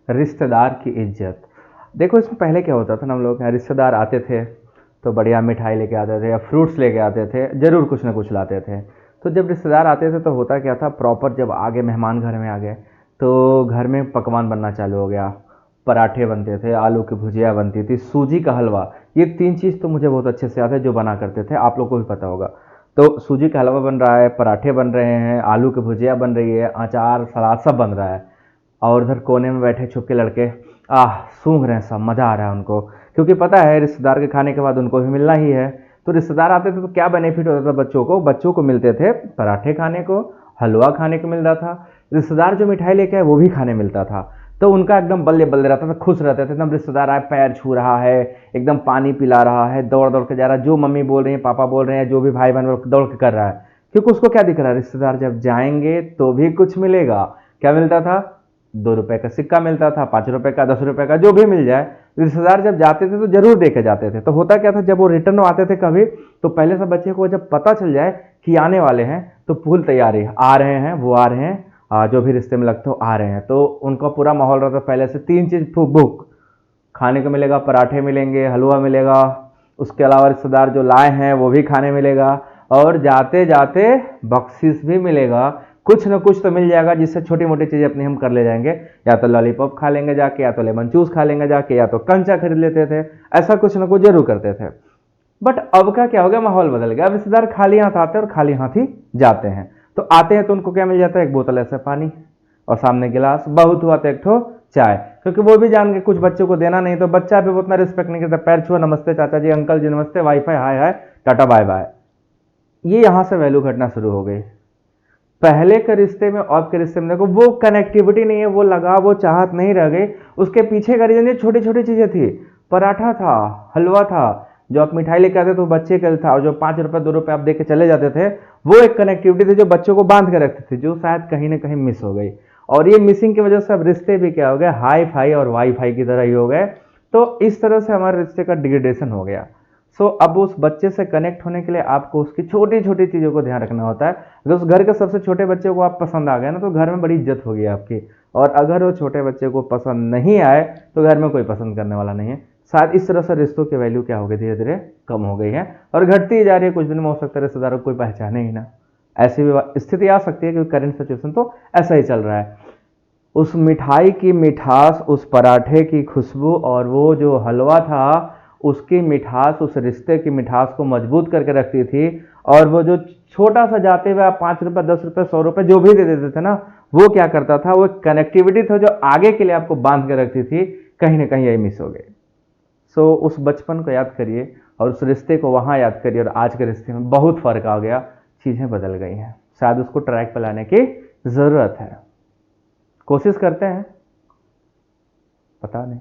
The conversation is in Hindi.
रिश्तेदार की इज्जत। देखो इसमें पहले क्या होता था ना, हम लोग यहाँ रिश्तेदार आते थे तो बढ़िया मिठाई लेके आते थे या फ्रूट्स लेके आते थे, ज़रूर कुछ ना कुछ लाते थे। तो जब रिश्तेदार आते थे तो होता क्या था, प्रॉपर जब आगे मेहमान घर में आ गए तो घर में पकवान बनना चालू हो गया। पराठे बनते थे, आलू की भुजिया बनती थी, सूजी का हलवा। ये 3 चीज़ तो मुझे बहुत अच्छे से याद है जो बना करते थे, आप लोग को भी पता होगा। तो सूजी का हलवा बन रहा है, पराठे बन रहे हैं, आलू की भुजिया बन रही है, अचार सलाद सब बन रहा है। और उधर कोने में बैठे छुप के लड़के सूंघ रहे हैं, सब मज़ा आ रहा है उनको, क्योंकि पता है रिश्तेदार के खाने के बाद उनको भी मिलना ही है। तो रिश्तेदार आते थे तो क्या बेनिफिट होता था बच्चों को मिलते थे पराठे खाने को, हलवा खाने को मिलता था, रिश्तेदार जो मिठाई लेके आए वो भी खाने मिलता था। तो उनका एकदम बल्ले बल्ले रहता था, खुश रहते थे एकदम। रिश्तेदार आए, पैर छू रहा है, एकदम पानी पिला रहा है, दौड़ दौड़ के जा रहा है, जो मम्मी बोल रही है, पापा बोल रहे हैं, जो भी भाई बहन दौड़ के कर रहा है, क्योंकि उसको क्या दिख रहा है, रिश्तेदार जब जाएंगे तो भी कुछ मिलेगा। क्या मिलता था? 2 रुपए का सिक्का मिलता था, 5 रुपए का, 10 रुपए का, जो भी मिल जाए। रिश्तेदार जब जाते थे तो जरूर देके जाते थे। तो होता क्या था, जब वो रिटर्न आते थे कभी, तो पहले से बच्चे को जब पता चल जाए कि आने वाले हैं तो फुल तैयारी, आ रहे हैं, वो आ रहे हैं, जो भी रिश्ते में लगते हो आ रहे हैं, तो उनका पूरा माहौल रहता है पहले से। 3 चीज बुक खाने को मिलेगा, पराठे मिलेंगे, हलवा मिलेगा, उसके अलावा रिश्तेदार जो लाए हैं वो भी खाने मिलेगा, और जाते जाते बख्शीश भी मिलेगा। कुछ ना कुछ तो मिल जाएगा जिससे छोटी मोटी चीज़ें अपनी हम कर ले जाएंगे, या तो लॉलीपॉप खा लेंगे जाके, या तो लेमन जूस खा लेंगे जाके, या तो कंचा खरीद लेते थे। ऐसा कुछ ना कुछ जरूर करते थे। बट अब का क्या हो गया, माहौल बदल गया। अब रिश्तेदार खाली हाथ आते हैं और खाली हाथ ही जाते हैं। तो आते हैं तो उनको क्या मिल जाता है, एक बोतल ऐसे पानी और सामने गिलास, बहुत हुआ तो एक ठो चाय, क्योंकि वो भी जान के कुछ बच्चों को देना नहीं, तो बच्चा भी उतना रिस्पेक्ट नहीं करता, पैर छुआ, नमस्ते चाचा जी, अंकल जी नमस्ते, वाईफाई हाय हाय, टाटा बाय बाय। ये यहां से वैल्यू घटना शुरू हो गई। पहले के रिश्ते में और के रिश्ते में देखो वो कनेक्टिविटी नहीं है, वो लगाव, वो चाहत नहीं रह गई। उसके पीछे का रीजन ये छोटी छोटी चीजें थी। पराठा था, हलवा था, जो आप मिठाई लेके आते तो बच्चे के लिए था, और जो 5 रुपए 2 रुपए आप दे के चले जाते थे, वो एक कनेक्टिविटी थी जो बच्चों को बांध के रखती थी, जो शायद कहीं ना कहीं मिस हो गई। और ये मिसिंग की वजह से अब रिश्ते भी क्या हो गए, हाई फाई और वाई फाई की तरह ही हो गए। तो इस तरह से हमारे रिश्ते का डिग्रेडेशन हो गया। अब उस बच्चे से कनेक्ट होने के लिए आपको उसकी छोटी छोटी चीज़ों को ध्यान रखना होता है। अगर उस घर के सबसे छोटे बच्चे को आप पसंद आ गए ना, तो घर में बड़ी इज्जत होगी आपकी। और अगर वो छोटे बच्चे को पसंद नहीं आए तो घर में कोई पसंद करने वाला नहीं है। शायद इस तरह से रिश्तों की वैल्यू क्या हो गई, धीरे धीरे कम हो गई है और घटती ही जा रही है। कुछ दिन में हो सकता है रिश्तेदारों को कोई पहचाने ही ना, ऐसी भी स्थिति आ सकती है, क्योंकि करंट सिचुएशन तो ऐसा ही चल रहा है। उस मिठाई की मिठास, उस पराठे की खुशबू और वो जो हलवा था, उसकी मिठास उस रिश्ते की मिठास को मजबूत करके रखती थी। और वो जो छोटा सा जाते हुए आप 5 रुपए 10 रुपए 100 रुपए जो भी दे देते थे ना, वो क्या करता था, वो कनेक्टिविटी था जो आगे के लिए आपको बांध के रखती थी। कहीं ना कहीं यही मिस हो गई। उस बचपन को याद करिए और उस रिश्ते को वहां याद करिए, और आज के रिश्ते में बहुत फर्क आ गया, चीजें बदल गई हैं। शायद उसको ट्रैक पर लाने की जरूरत है, कोशिश करते हैं, पता नहीं।